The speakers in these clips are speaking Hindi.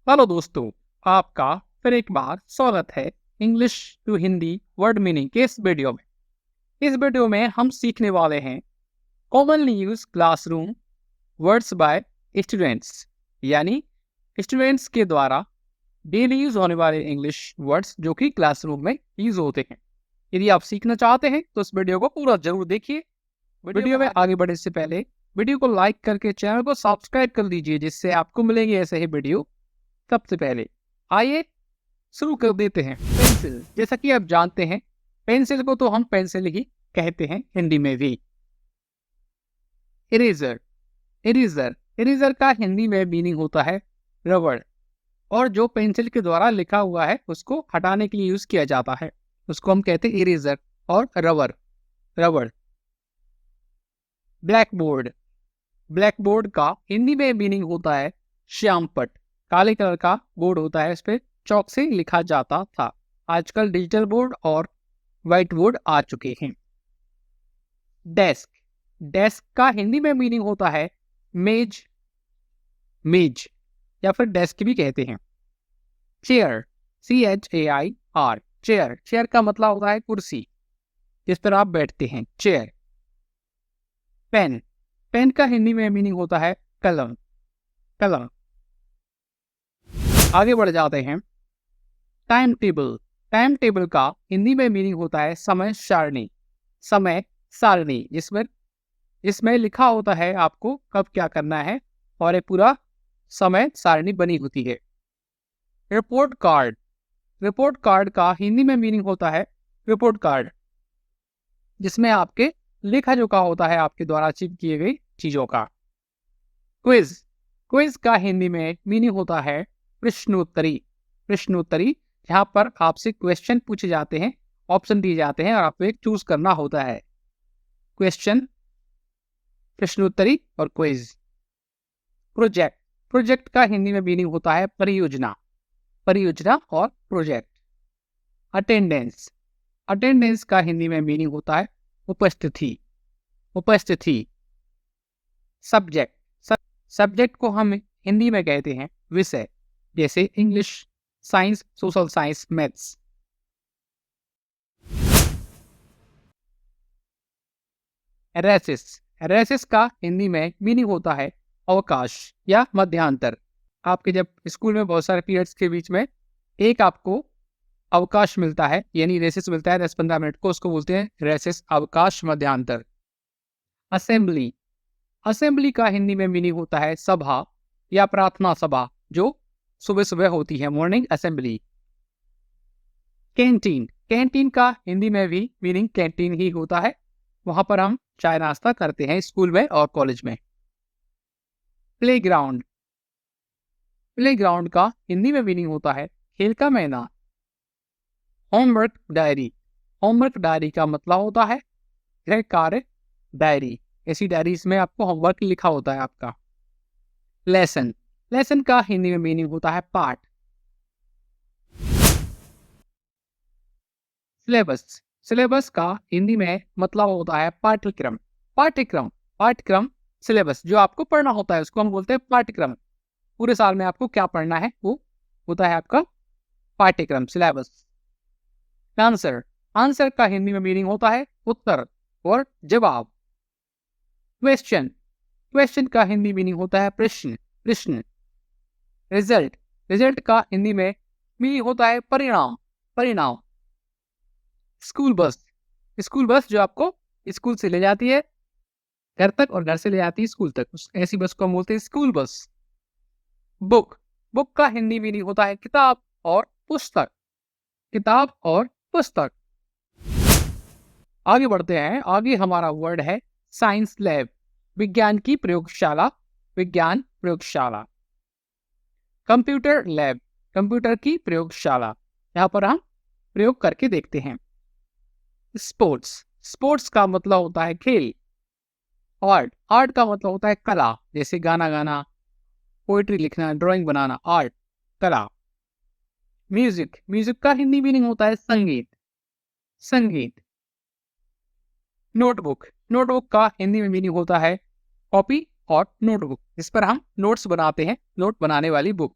हेलो दोस्तों, आपका फिर एक बार स्वागत है English to Hindi word meaning के इस वीडियो में। इस वीडियो में हम सीखने वाले हैं commonly use classroom words by students, यानी स्टूडेंट्स के द्वारा डेली यूज होने वाले इंग्लिश वर्ड्स जो कि क्लासरूम में यूज होते हैं। यदि आप सीखना चाहते हैं तो इस वीडियो को पूरा जरूर देखिए। वीडियो में आगे बढ़ने से पहले वीडियो को लाइक करके चैनल को सब्सक्राइब कर दीजिए, जिससे आपको मिलेंगे ऐसे ही वीडियो सबसे पहले। आइए शुरू कर देते हैं। पेंसिल, जैसा कि आप जानते हैं पेंसिल को तो हम पेंसिल ही कहते हैं हिंदी में भी। इरेजर, इरेजर, इरेजर का हिंदी में मीनिंग होता है रबड़, और जो पेंसिल के द्वारा लिखा हुआ है उसको हटाने के लिए यूज किया जाता है, उसको हम कहते हैं इरेजर और रबर, रबड़। ब्लैक बोर्ड, ब्लैक बोर्ड का हिंदी में मीनिंग होता है श्यामपट। काले कलर का बोर्ड होता है, इस पे चौक से लिखा जाता था। आजकल डिजिटल बोर्ड और व्हाइट बोर्ड आ चुके हैं। डेस्क, डेस्क का हिंदी में मीनिंग होता है मेज, मेज या फिर डेस्क भी कहते हैं। चेयर, CHAIR, चेयर, चेयर का मतलब होता है कुर्सी जिस पर आप बैठते हैं, चेयर। पेन, पेन का हिंदी में मीनिंग होता है कलम, कलम। आगे बढ़ जाते हैं। टाइम टेबल, टाइम टेबल का हिंदी में मीनिंग होता है समय सारणी, समय सारणी, जिसमें लिखा होता है आपको कब क्या करना है और एक पूरा समय सारणी बनी होती है। रिपोर्ट कार्ड, रिपोर्ट कार्ड का हिंदी में मीनिंग होता है रिपोर्ट कार्ड, जिसमें आपके लिखा जोखा होता है आपके द्वारा अचीव किए गई चीजों का। क्विज, क्विज का हिंदी में मीनिंग होता है प्रश्नोत्तरी, प्रश्नोत्तरी, जहां पर आपसे क्वेश्चन पूछे जाते हैं, ऑप्शन दिए जाते हैं और आपको एक चूज करना होता है। क्वेश्चन, प्रश्नोत्तरी और क्विज। प्रोजेक्ट, प्रोजेक्ट का हिंदी में मीनिंग होता है परियोजना, परियोजना और प्रोजेक्ट। अटेंडेंस, अटेंडेंस का हिंदी में मीनिंग होता है उपस्थिति, उपस्थिति। सब्जेक्ट, सब्जेक्ट को हम हिंदी में कहते हैं विषय, जैसे English, science, social science, maths. Recess, recess का हिंदी में मीनिंग होता है अवकाश या मध्यांतर। आपके जब स्कूल में बहुत सारे पीरियड्स के बीच में एक आपको अवकाश मिलता है, यानी रेसिस मिलता है 10-15 मिनट को, उसको बोलते हैं रेसिस, अवकाश, मध्यांतर। असेंबली, असेंबली का हिंदी में मीनिंग होता है सभा या प्रार्थना सभा, जो सुबह सुबह होती है, मॉर्निंग असेंबली। कैंटीन, कैंटीन का हिंदी में भी मीनिंग कैंटीन ही होता है, वहां पर हम चाय नाश्ता करते हैं स्कूल में और कॉलेज में। प्लेग्राउंड, प्लेग्राउंड का हिंदी में मीनिंग होता है खेल का मैदान। होमवर्क डायरी, होमवर्क डायरी का मतलब होता है गृह कार्य डायरी, ऐसी डायरीज में आपको होमवर्क लिखा होता है आपका। लेसन, लेसन का हिंदी में मीनिंग होता है पाठ। सिलेबस, सिलेबस का हिंदी में मतलब होता है पाठ्यक्रम, पाठ्यक्रम, पाठ्यक्रम। सिलेबस जो आपको पढ़ना होता है उसको हम बोलते हैं पाठ्यक्रम। पूरे साल में आपको क्या पढ़ना है वो होता है आपका पाठ्यक्रम, सिलेबस। आंसर, आंसर का हिंदी में मीनिंग होता है उत्तर और जवाब। क्वेश्चन, क्वेश्चन का हिंदी मीनिंग होता है प्रश्न, प्रश्न। रिजल्ट, रिजल्ट का हिंदी में मीनिंग होता है परिणाम, परिणाम। स्कूल बस, स्कूल बस जो आपको स्कूल से ले जाती है घर तक और घर से ले जाती है स्कूल तक, ऐसी बस को हम बोलते हैं स्कूल बस। बुक, बुक का हिंदी मीनिंग होता है किताब और पुस्तक, किताब और पुस्तक। आगे बढ़ते हैं। आगे हमारा वर्ड है साइंस लैब, विज्ञान की प्रयोगशाला, विज्ञान प्रयोगशाला। कंप्यूटर लैब, कंप्यूटर की प्रयोगशाला, यहाँ पर हम प्रयोग करके देखते हैं। स्पोर्ट्स, स्पोर्ट्स का मतलब होता है खेल। आर्ट, आर्ट का मतलब होता है कला, जैसे गाना गाना, पोएट्री लिखना, ड्राइंग बनाना, आर्ट, कला। म्यूजिक, म्यूजिक का हिंदी मीनिंग होता है संगीत, संगीत। नोटबुक, नोटबुक का हिंदी में मीनिंग होता है कॉपी और नोटबुक, जिस पर हम नोट्स बनाते हैं, नोट बनाने वाली बुक।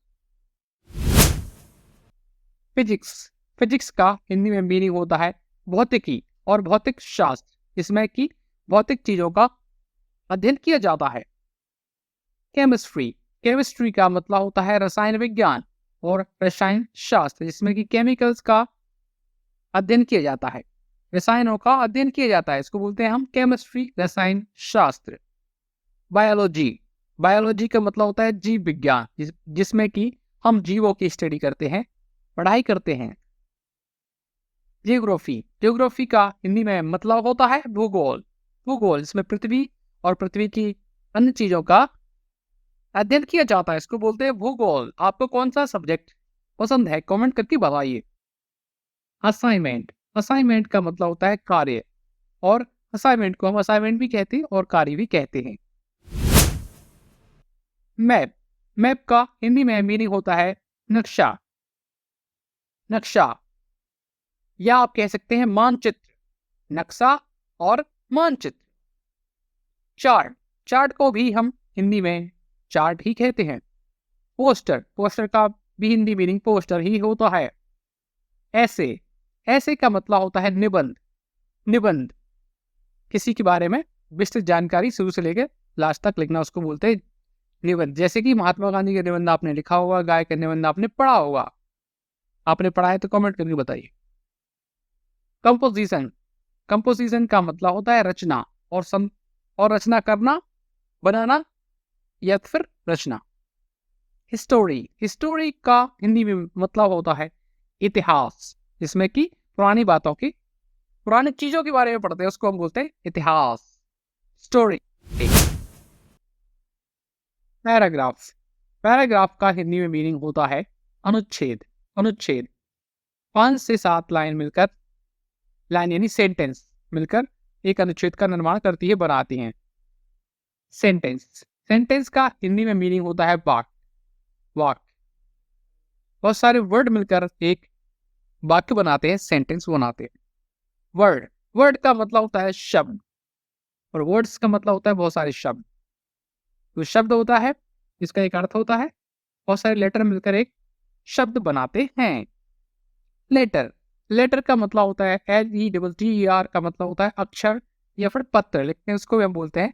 फिजिक्स, फिजिक्स का हिंदी में मीनिंग होता है भौतिकी और भौतिक शास्त्र, जिसमें कि भौतिक चीजों का अध्ययन किया जाता है। केमिस्ट्री, केमिस्ट्री का मतलब होता है रसायन विज्ञान और रसायन शास्त्र, जिसमें कि केमिकल्स का अध्ययन किया जाता है, रसायनों का अध्ययन किया जाता है, इसको बोलते हैं हम केमिस्ट्री, रसायन शास्त्र। बायोलॉजी, बायोलॉजी का मतलब होता है जीव विज्ञान, जिसमें कि हम जीवों की स्टडी करते हैं, पढ़ाई करते हैं। जियोग्राफी, जियोग्राफी का हिंदी में मतलब होता है भूगोल, भूगोल इसमें पृथ्वी और पृथ्वी की अन्य चीजों का अध्ययन किया जाता है, इसको बोलते हैं भूगोल। आपको कौन सा सब्जेक्ट पसंद है कमेंट करके बताइए। असाइनमेंट, असाइनमेंट का मतलब होता है कार्य, और असाइनमेंट को हम असाइनमेंट भी कहते हैं और कार्य भी कहते हैं। मैप, मैप का हिंदी में मीनिंग होता है नक्शा, नक्शा, या आप कह सकते हैं मानचित्र, नक्शा और मानचित्र। चार्ट, चार्ट को भी हम हिंदी में चार्ट ही कहते हैं। पोस्टर, पोस्टर का भी हिंदी मीनिंग पोस्टर ही होता है। ऐसे, ऐसे का मतलब होता है निबंध, निबंध किसी के बारे में विस्तृत जानकारी शुरू से लेकर लास्ट तक लिखना, उसको बोलते हैं निबंध। जैसे कि महात्मा गांधी का निबंध आपने लिखा होगा, गाय का निबंध आपने पढ़ा होगा। आपने पढ़ा है तो कमेंट करके बताइए। कंपोजिशन, कंपोजिशन का मतलब होता है रचना और रचना करना, बनाना या फिर रचना। हिस्टोरी, हिस्टोरी का हिंदी में मतलब होता है इतिहास, जिसमें कि पुरानी बातों की, पुरानी चीजों के बारे में पढ़ते हैं, उसको हम बोलते हैं इतिहास, स्टोरी। पैराग्राफ, पैराग्राफ का हिंदी में मीनिंग होता है अनुच्छेद, अनुच्छेद 5 से 7 लाइन मिलकर, लाइन यानी सेंटेंस मिलकर एक अनुच्छेद का निर्माण करती है, बनाती हैं। सेंटेंस, सेंटेंस का हिंदी में मीनिंग होता है वाक्य, वाक्य, बहुत सारे वर्ड मिलकर एक वाक्य बनाते हैं, सेंटेंस बनाते हैं। वर्ड, वर्ड का मतलब होता है शब्द, और वर्ड्स का मतलब होता है बहुत सारे शब्द। तो शब्द होता है, इसका एक अर्थ होता है, बहुत सारे लेटर मिलकर एक शब्द बनाते हैं। लेटर, लेटर का मतलब होता है LETTER का मतलब होता है अक्षर या फिर पत्र लिखते हैं, उसको भी हम बोलते हैं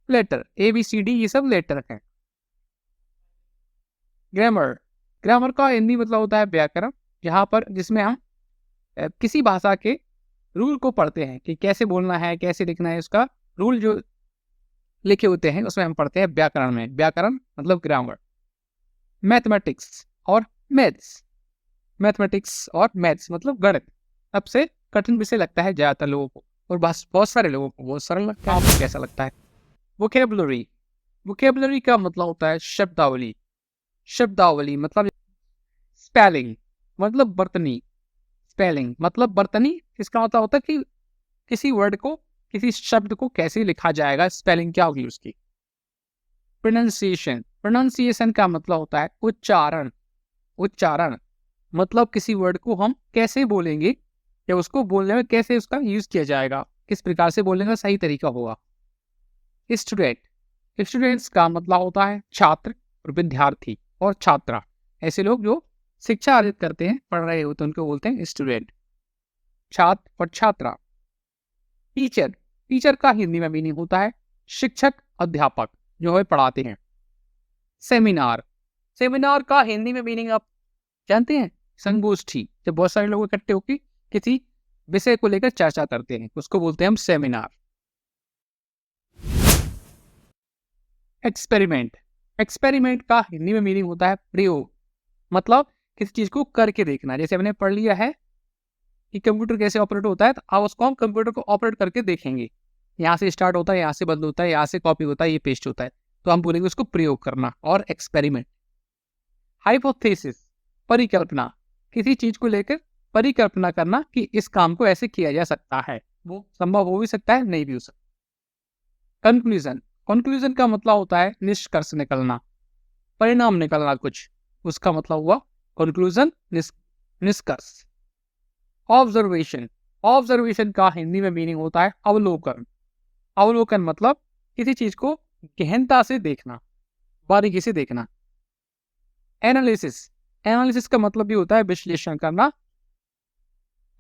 लेटर। ABCD ये सब लेटर हैं। ग्रामर, ग्रामर का हिंदी मतलब होता है व्याकरण, जहां पर जिसमें हम किसी भाषा के रूल को पढ़ते हैं कि कैसे बोलना है, कैसे लिखना है, उसका रूल जो लिखे होते हैं उसमें हम पढ़ते हैं व्याकरण में, व्याकरण मतलब ग्रामर। मैथमेटिक्स और मैथ्स, मैथमेटिक्स और मैथ्स मतलब गणित सबसे कठिन विषय लगता है ज्यादातर लोगों को, और बस बहुत सारे लोगों को बहुत सरल लगता है। आपको कैसा लगता है? वोकेबुलरी, वोकेबुलरी का मतलब होता है शब्दावली, शब्दावली मतलब स्पेलिंग मतलब बर्तनी, स्पेलिंग मतलब बर्तनी, इसका मतलब होता है कि किसी वर्ड को, किसी शब्द को कैसे लिखा जाएगा, स्पेलिंग क्या होगी उसकी। प्रोनाउंसिएशन, प्रोनाउंसिएशन का मतलब होता है उच्चारण, उच्चारण मतलब किसी वर्ड को हम कैसे बोलेंगे या उसको बोलने में कैसे उसका यूज किया जाएगा, किस प्रकार से बोलने का सही तरीका होगा। स्टूडेंट, स्टूडेंट्स का मतलब होता है छात्र और विद्यार्थी और छात्रा, ऐसे लोग जो शिक्षा अर्जित करते हैं, पढ़ रहे होते हैं, उनको बोलते हैं स्टूडेंट, छात्र और छात्रा। टीचर, टीचर का हिंदी में मीनिंग होता है शिक्षक, अध्यापक जो है पढ़ाते हैं। सेमिनार, सेमिनार का हिंदी में मीनिंग आप जानते हैं? संगोष्ठी, जब बहुत सारे लोग इकट्ठे होकर किसी विषय को लेकर चर्चा करते हैं, उसको बोलते हैं हम सेमिनार। एक्सपेरिमेंट, एक्सपेरिमेंट का हिंदी में मीनिंग होता है प्रयोग, मतलब किसी चीज को करके देखना। जैसे हमने पढ़ लिया है कि कंप्यूटर कैसे ऑपरेट होता है, तो अब उसको हम कंप्यूटर को ऑपरेट करके देखेंगे। यहाँ से स्टार्ट होता है, यहाँ से बंद होता है, यहाँ से कॉपी होता है, ये पेस्ट होता है, तो हम बोलेंगे उसको प्रयोग करना और एक्सपेरिमेंट। हाइपोथेसिस, परिकल्पना, किसी चीज को लेकर परिकल्पना करना कि इस काम को ऐसे किया जा सकता है, वो संभव हो भी सकता है, नहीं भी हो सकता। कंक्लूजन, कंक्लूजन का मतलब होता है निष्कर्ष निकलना, परिणाम निकलना कुछ, उसका मतलब हुआ कंक्लूजन, निष्कर्ष। ऑब्जर्वेशन, ऑब्जर्वेशन का हिंदी में मीनिंग होता है अवलोकन, अवलोकन मतलब किसी चीज को गहनता से देखना, बारीकी से देखना। एनालिसिस, एनालिसिस का मतलब भी होता है विश्लेषण करना,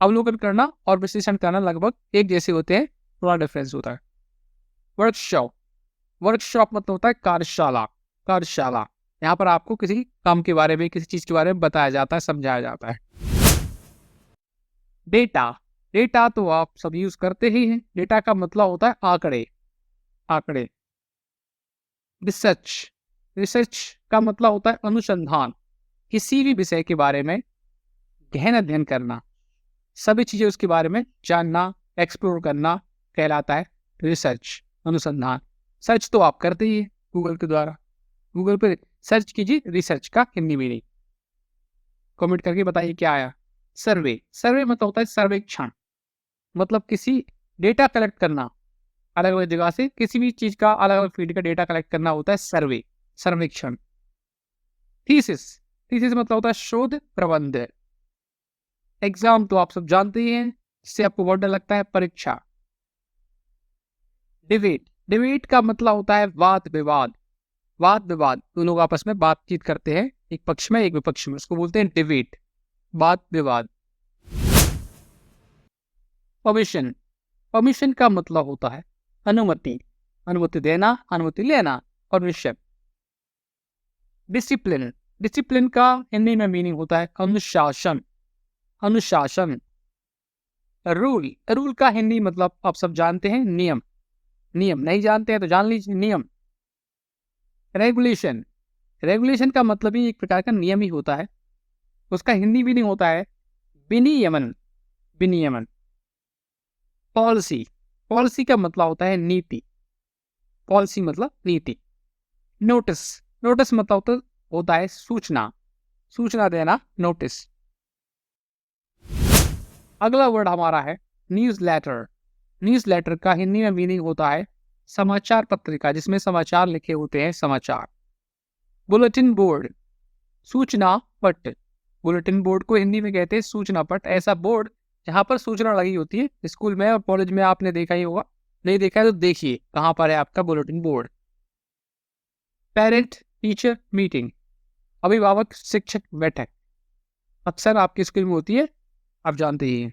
अवलोकन करना और विश्लेषण करना लगभग एक जैसे होते हैं, थोड़ा डिफरेंस होता है। वर्कशॉप, वर्कशॉप मतलब होता है कार्यशाला, कार्यशाला। यहाँ पर आपको किसी काम के बारे में, किसी चीज के बारे में बताया जाता है, समझाया जाता है। डेटा, डेटा तो आप सब यूज करते ही हैं। डेटा का मतलब होता है आंकड़े, आंकड़े। रिसर्च, रिसर्च का मतलब होता है अनुसंधान, किसी भी विषय के बारे में गहन अध्ययन करना, सभी चीजें उसके बारे में जानना, एक्सप्लोर करना कहलाता है रिसर्च, अनुसंधान। सर्च तो आप करते ही हैं गूगल के द्वारा, गूगल पर सर्च कीजिए रिसर्च का हिंदी मीनिंग, कमेंट करके बताइए क्या आया। सर्वे, सर्वे मतलब होता है सर्वेक्षण, मतलब किसी डेटा कलेक्ट करना, अलग अलग जगह से किसी भी चीज का अलग अलग फील्ड का डेटा कलेक्ट करना होता है सर्वे, सर्वेक्षण। थीसिस, थीसिस मतलब होता है शोध प्रबंध। एग्जाम तो आप सब जानते ही हैं, जिससे आपको बहुत डर लगता है, परीक्षा। डिबेट, डिबेट का मतलब होता है वाद विवाद, वाद विवाद, दो लोग आपस में बातचीत करते हैं, एक पक्ष में एक विपक्ष में, उसको बोलते हैं डिबेट, वाद विवाद। परमिशन, परमिशन का मतलब होता है अनुमति, अनुमति देना, अनुमति लेना, परमिशन। डिसिप्लिन, डिसिप्लिन का हिंदी में मीनिंग होता है अनुशासन, अनुशासन। रूल, रूल का हिंदी मतलब आप सब जानते हैं नियम, नियम नहीं जानते हैं तो जान लीजिए नियम। रेगुलेशन, रेगुलेशन का मतलब ही एक प्रकार का नियम ही होता है, उसका हिंदी मीनिंग होता है विनियमन, विनियमन। पॉलिसी, पॉलिसी का मतलब होता है नीति, पॉलिसी मतलब नीति। नोटिस, नोटिस मतलब होता है सूचना, सूचना देना, नोटिस। अगला वर्ड हमारा है न्यूज लेटर, न्यूज लेटर का हिंदी में मीनिंग होता है समाचार पत्रिका, जिसमें समाचार लिखे होते हैं, समाचार। बुलेटिन बोर्ड, सूचना पट, बुलेटिन बोर्ड को हिंदी में कहते हैं सूचना पट, ऐसा बोर्ड जहां पर सूचना लगी होती है। स्कूल में और कॉलेज में आपने देखा ही होगा, नहीं देखा है तो देखिए कहां पर है आपका bulletin board. Parent teacher meeting, अभिभावक शिक्षक बैठक, अक्सर आपके स्कूल में होती है, आप जानते ही हैं।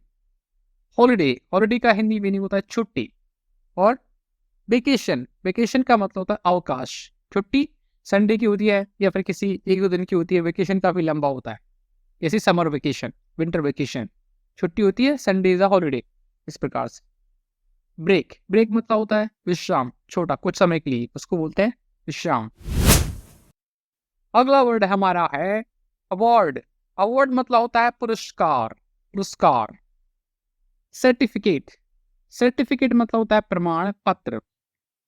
हॉलीडे, हॉलीडे का हिंदी मीनिंग होता है छुट्टी। और वेकेशन, वेकेशन का मतलब होता है अवकाश, छुट्टी संडे की होती है या फिर किसी एक दो दिन की होती है, वेकेशन काफी लंबा होता है, जैसे समर वेकेशन, विंटर वेकेशन, छुट्टी होती है, संडे इज अ हॉलीडे, इस प्रकार से। ब्रेक, ब्रेक मतलब होता है विश्राम, छोटा कुछ समय के लिए, उसको बोलते हैं विश्राम। अगला वर्ड हमारा है अवार्ड, अवार्ड मतलब होता है पुरस्कार, पुरस्कार। सर्टिफिकेट, सर्टिफिकेट मतलब होता है प्रमाण पत्र,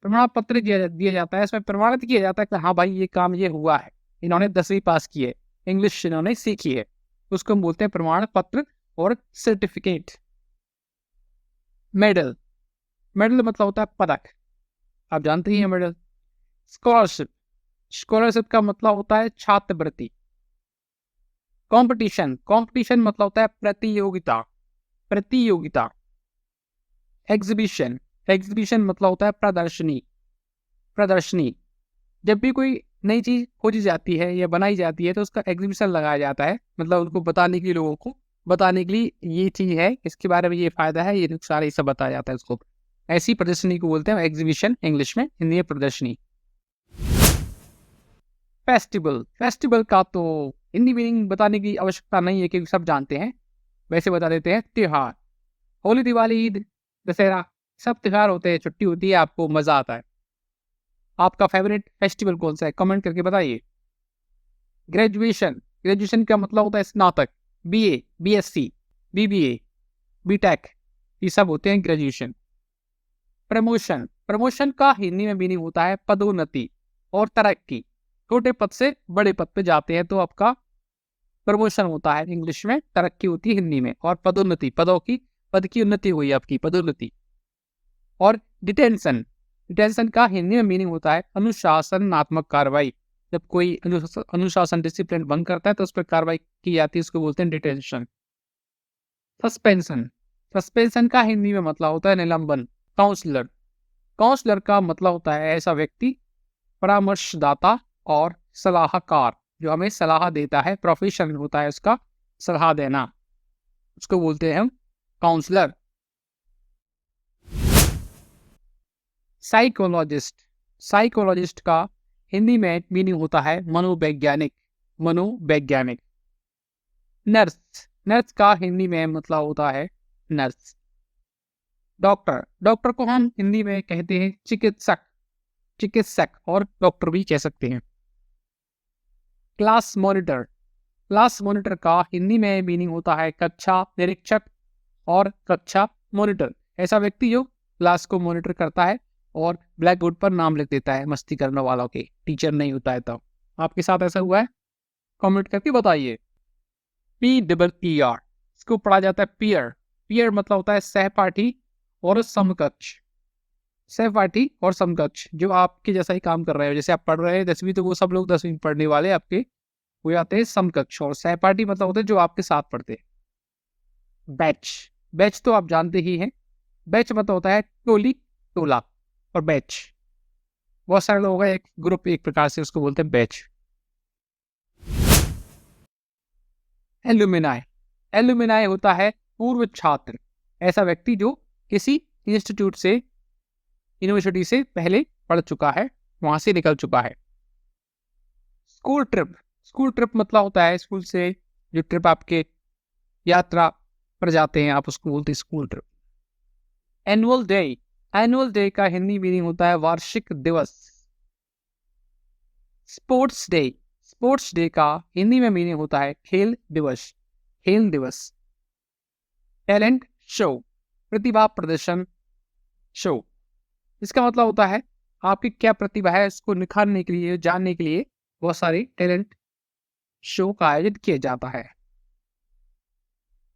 प्रमाण पत्र दिया जाता है, इसमें प्रमाणित किया जाता है कि हाँ भाई ये काम ये हुआ है, इन्होंने 10वीं पास की है, इंग्लिश इन्होंने सीखी है, उसको हम बोलते हैं प्रमाण पत्र और सर्टिफिकेट। मेडल, मेडल मतलब होता है पदक, आप जानते ही हैं मेडल। स्कॉलरशिप, स्कॉलरशिप का मतलब होता है छात्रवृत्ति। कंपटीशन, कंपटीशन मतलब होता है प्रतियोगिता, प्रतियोगिता। एग्जीबिशन, एग्जीबिशन मतलब होता है प्रदर्शनी, प्रदर्शनी। जब भी कोई नई चीज खोजी जाती है या बनाई जाती है तो उसका एग्जीबिशन लगाया जाता है, मतलब उनको बताने के लिए, लोगों को बताने के लिए ये चीज है, इसके बारे में ये फायदा है, ये नुकसान, ये सब बताया जाता है उसको। ऐसी प्रदर्शनी को बोलते हैं एग्जीबिशन, इंग्लिश में, हिंदी में प्रदर्शनी। फेस्टिवल, फेस्टिवल का तो हिंदी मीनिंग बताने की आवश्यकता नहीं है क्योंकि सब जानते हैं, वैसे बता देते हैं त्योहार। होली, दिवाली, ईद, दशहरा, सब त्योहार होते हैं, छुट्टी होती है, आपको मजा आता है। आपका फेवरेट फेस्टिवल कौन सा है, कमेंट करके बताइए। ग्रेजुएशन, ग्रेजुएशन का मतलब होता है स्नातक, बीए, बीएससी, बीबीए, बीटेक, ये सब होते हैं ग्रेजुएशन। प्रमोशन, प्रमोशन का हिंदी में मीनिंग होता है पदोन्नति और तरक्की, छोटे पद से बड़े पद पे जाते हैं तो आपका प्रमोशन होता है इंग्लिश में, तरक्की होती है हिंदी में, और पदोन्नति, पदों की, पद की उन्नति हुई आपकी, पदोन्नति। और डिटेंशन, डिटेंशन का हिंदी में मीनिंग होता है अनुशासनात्मक कार्रवाई, जब कोई अनुशासन डिसिप्लिन भंग करता है तो उस पर कार्रवाई की जाती है, उसको बोलते हैं डिटेंशन। सस्पेंशन, सस्पेंशन का हिंदी में मतलब होता है निलंबन। काउंसलर, काउंसलर का मतलब होता है ऐसा व्यक्ति, परामर्शदाता और सलाहकार, जो हमें सलाह देता है, प्रोफेशन होता है उसका सलाह देना, उसको बोलते हैं हम काउंसलर। साइकोलॉजिस्ट, साइकोलॉजिस्ट का हिंदी में मीनिंग होता है मनोवैज्ञानिक, मनोवैज्ञानिक। नर्स, नर्स का हिंदी में मतलब होता है नर्स। डॉक्टर, डॉक्टर को हम हिंदी में कहते हैं चिकित्सक, चिकित्सक और डॉक्टर भी कह सकते हैं। क्लास मॉनिटर, क्लास मॉनिटर का हिंदी में मीनिंग होता है कक्षा निरीक्षक और कक्षा मॉनिटर। ऐसा व्यक्ति जो क्लास को मॉनिटर करता है और ब्लैक बोर्ड पर नाम लिख देता है मस्ती करने वालों के, टीचर नहीं होता है। तब आपके साथ ऐसा हुआ है? कमेंट करके बताइए। PER, इसको पढ़ा जाता है पियर। पियर मतलब होता है सहपाठी और समकक्ष, सहपाठी और समकक्ष, जो आपके जैसा ही काम कर रहे हो। जैसे आप पढ़ रहे हैं 10वीं, तो वो सब लोग 10वीं पढ़ने वाले आपके वो आते हैं समकक्ष। और सहपाठी मतलब होते हैं जो आपके साथ पढ़ते हैं। बैच, बैच तो आप जानते ही हैं, बैच मतलब होता है टोली, टोला और बैच बहुत सारे लोग हैं, एक ग्रुप एक प्रकार से उसको बोलते हैं बैच। एलुमिनाई, एलुमिनाई होता है पूर्व छात्र, ऐसा व्यक्ति जो किसी इंस्टीट्यूट से, यूनिवर्सिटी से पहले पढ़ चुका है, वहां से निकल चुका है। स्कूल ट्रिप, स्कूल ट्रिप मतलब होता है स्कूल से जो ट्रिप आपके यात्रा पर जाते हैं, आप उसको बोलते हैं school trip. Annual day, annual day का हिंदी मीनिंग होता है वार्षिक दिवस। स्पोर्ट्स डे, स्पोर्ट्स डे का हिंदी में मीनिंग होता है खेल दिवस, खेल दिवस। टैलेंट शो, प्रतिभा प्रदर्शन शो, इसका मतलब होता है आपकी क्या प्रतिभा है इसको निखारने के लिए, जानने के लिए बहुत सारे टैलेंट शो का आयोजन किया जाता है।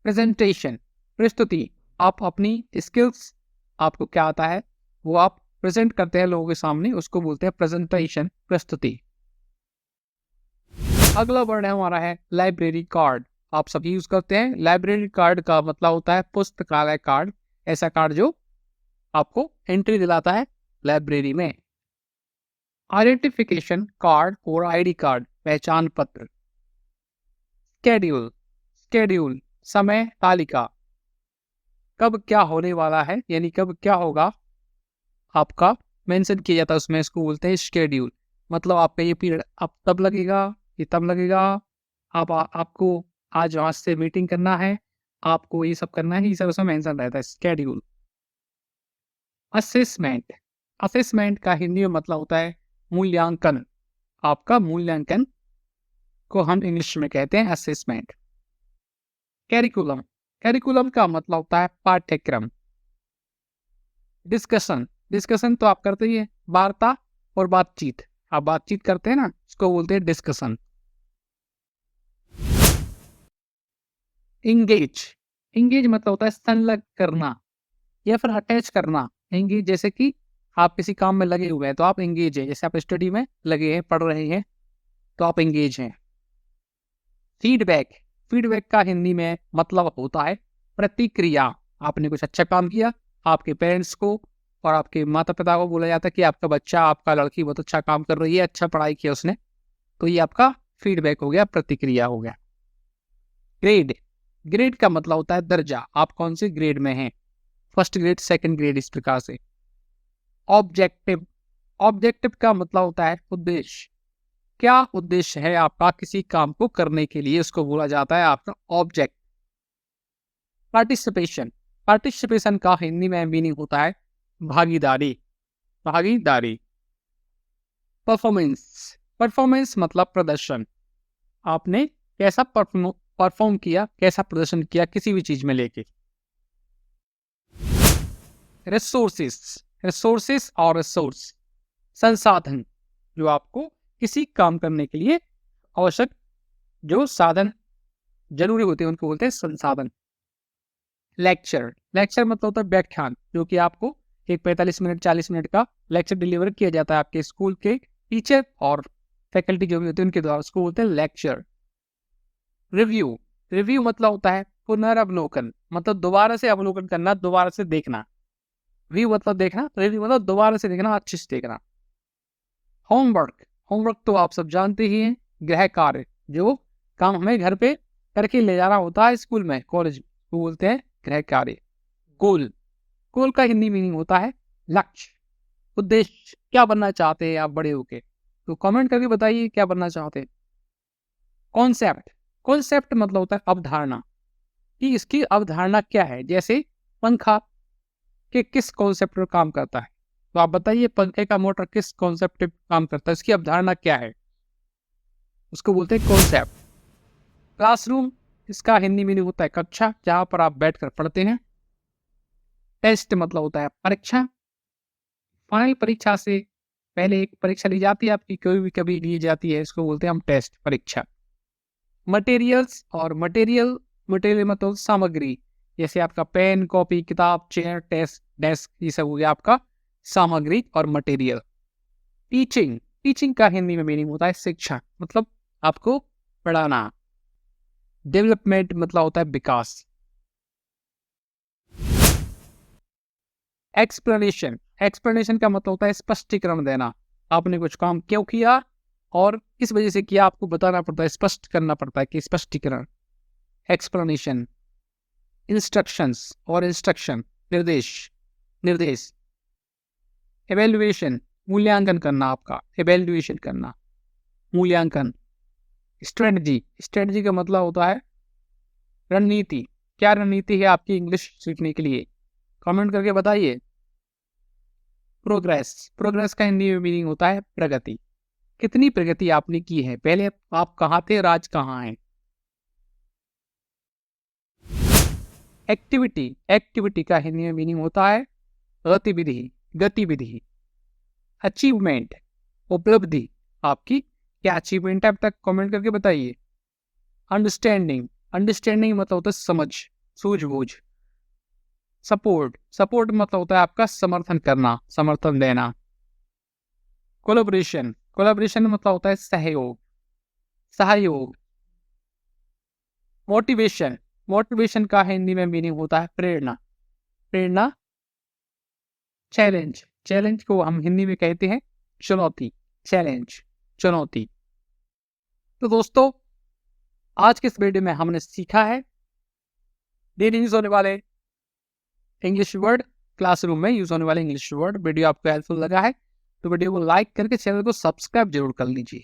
प्रेजेंटेशन, प्रस्तुति, आप अपनी स्किल्स, आपको क्या आता है वो आप प्रेजेंट करते हैं लोगों के सामने, उसको बोलते हैं प्रेजेंटेशन, प्रस्तुति। अगला वर्ड है हमारा है लाइब्रेरी कार्ड। आप सभी यूज करते हैं। लाइब्रेरी कार्ड का मतलब होता है पुस्तकालय कार्ड, ऐसा कार्ड जो आपको एंट्री दिलाता है लाइब्रेरी में। आइडेंटिफिकेशन कार्ड और आईडी कार्ड, पहचान पत्र। स्केड्यूल, स्केड्यूल समय तालिका, कब क्या होने वाला है यानी कब क्या होगा आपका मेंशन किया जाता है उसमें, इसको बोलते हैं शेड्यूल। मतलब आपका ये पीरियड अब तब लगेगा, ये तब लगेगा, आपको आज वहां से मीटिंग करना है, आपको ये सब करना है, ये सब उसमें मेंशन रहता है, शेड्यूल। असेसमेंट, असेसमेंट का हिंदी में मतलब होता है मूल्यांकन, आपका मूल्यांकन को हम इंग्लिश में कहते हैं असेसमेंट। कैरिकुलम, कैरिकुलम का मतलब होता है पाठ्यक्रम। डिस्कशन, डिस्कशन तो आप करते ही है, वार्ता और बातचीत, आप बातचीत करते हैं ना, उसको बोलते हैं डिस्कशन। इंगेज, इंगेज मतलब होता है संलग्न करना या फिर अटैच करना। एंगेज जैसे कि आप किसी काम में लगे हुए हैं तो आप एंगेज हैं, जैसे आप स्टडी में लगे हैं, पढ़ रहे हैं तो आप एंगेज हैं। फीडबैक, फीडबैक का हिंदी में मतलब होता है प्रतिक्रिया। आपने कुछ अच्छा काम किया, आपके पेरेंट्स को और आपके माता पिता को बोला जाता है कि आपका बच्चा, आपका लड़की बहुत अच्छा काम कर रही है, अच्छा पढ़ाई किया उसने, तो ये आपका फीडबैक हो गया, प्रतिक्रिया हो गया। ग्रेड, ग्रेड का मतलब होता है दर्जा, आप कौन से ग्रेड में हैं, फर्स्ट ग्रेड, सेकंड ग्रेड, इस प्रकार से। ऑब्जेक्टिव, ऑब्जेक्टिव का मतलब होता है उद्देश्य, क्या उद्देश्य है आपका किसी काम को करने के लिए, उसको बोला जाता है आपका ऑब्जेक्ट। पार्टिसिपेशन, पार्टिसिपेशन का हिंदी में मीनिंग होता है भागीदारी, भागीदारी। परफॉर्मेंस, परफॉर्मेंस मतलब प्रदर्शन, आपने कैसा परफॉर्म किया, कैसा प्रदर्शन किया किसी भी चीज में लेके। रिसोर्सेस, रिसोर्सेस और रिसोर्स संसाधन, जो आपको किसी काम करने के लिए आवश्यक जो साधन जरूरी होते हैं उनको बोलते हैं संसाधन। लेक्चर, लेक्चर मतलब होता है व्याख्यान, जो कि आपको एक 45 मिनट 40 मिनट का लेक्चर डिलीवर किया जाता है आपके स्कूल के टीचर और फैकल्टी जो भी होते हैं उनके द्वारा, उसको बोलते हैं लेक्चर। रिव्यू, रिव्यू मतलब होता है पुनर्वलोकन, मतलब दोबारा से अवलोकन करना, दोबारा से देखना। व्यू मतलब देखना, रिव्यू मतलब दोबारा से देखना, अच्छे से देखना। होमवर्क, होमवर्क तो आप सब जानते ही हैं, गृह कार्य, जो काम हमें घर पे करके ले जाना होता है स्कूल में, कॉलेज में, वो बोलते हैं गृह कार्य। गोल, गोल का हिंदी मीनिंग होता है लक्ष्य, उद्देश्य। क्या बनना चाहते हैं आप बड़े होके? तो कमेंट करके बताइए क्या बनना चाहते हैं। कॉन्सेप्ट, कॉन्सेप्ट मतलब होता है अवधारणा, कि इसकी अवधारणा क्या है। जैसे पंखा के किस कॉन्सेप्ट पर काम करता है, तो आप बताइए पंखे का मोटर किस कॉन्सेप्ट पे काम करता है, इसकी अवधारणा क्या है, उसको बोलते हैं कॉन्सेप्ट। क्लासरूम, इसका हिंदी मीनिंग होता है कक्षा, जहां पर आप बैठकर पढ़ते हैं। टेस्ट मतलब होता है परीक्षा, फाइनल परीक्षा से पहले एक परीक्षा ली जाती है आपकी, कोई भी कभी ली जाती है, इसको बोलते हैं हम टेस्ट, परीक्षा। मटेरियल्स और मटेरियल, मटेरियल मतलब सामग्री, जैसे आपका पेन, कॉपी, किताब, चेयर, डेस्क, ये सब हो गया आपका सामग्री और मटेरियल। टीचिंग, टीचिंग का हिंदी में मीनिंग होता है शिक्षा, मतलब आपको पढ़ाना। डेवलपमेंट मतलब होता है विकास। एक्सप्लेनेशन, एक्सप्लेनेशन का मतलब होता है स्पष्टीकरण देना। आपने कुछ काम क्यों किया और किस वजह से किया, आपको बताना पड़ता है, स्पष्ट करना पड़ता है कि स्पष्टीकरण, एक्सप्लेनेशन। इंस्ट्रक्शंस और इंस्ट्रक्शन, निर्देश, निर्देश। एवेल्युएशन, मूल्यांकन करना, आपका एवेल्युएशन करना, मूल्यांकन। स्ट्रेटजी, स्ट्रेटजी का मतलब होता है रणनीति। क्या रणनीति है आपकी इंग्लिश सीखने के लिए, कमेंट करके बताइए। प्रोग्रेस, प्रोग्रेस का हिंदी में मीनिंग होता है प्रगति। कितनी प्रगति आपने की है, पहले आप कहाँ थे और आज कहाँ हैं। एक्टिविटी, एक्टिविटी का हिंदी में मीनिंग होता है गतिविधि, गतिविधि। अचीवमेंट, उपलब्धि, आपकी क्या अचीवमेंट है अब तक, कमेंट करके बताइए। अंडरस्टैंडिंग, अंडरस्टैंडिंग मतलब होता है समझ, सूझबूझ। सपोर्ट, सपोर्ट मतलब होता है आपका समर्थन करना, समर्थन देना। कोलैबोरेशन, कोलैबोरेशन मतलब होता है सहयोग, सहयोग। मोटिवेशन, मोटिवेशन का हिंदी में मीनिंग होता है प्रेरणा, प्रेरणा। चैलेंज, चैलेंज को हम हिंदी में कहते हैं चुनौती, चैलेंज, चुनौती। तो दोस्तों आज के इस वीडियो में हमने सीखा है डेली यूज होने वाले इंग्लिश वर्ड, क्लासरूम में यूज होने वाले इंग्लिश वर्ड। वीडियो आपको हेल्पफुल लगा है तो वीडियो को लाइक करके चैनल को सब्सक्राइब जरूर कर लीजिए।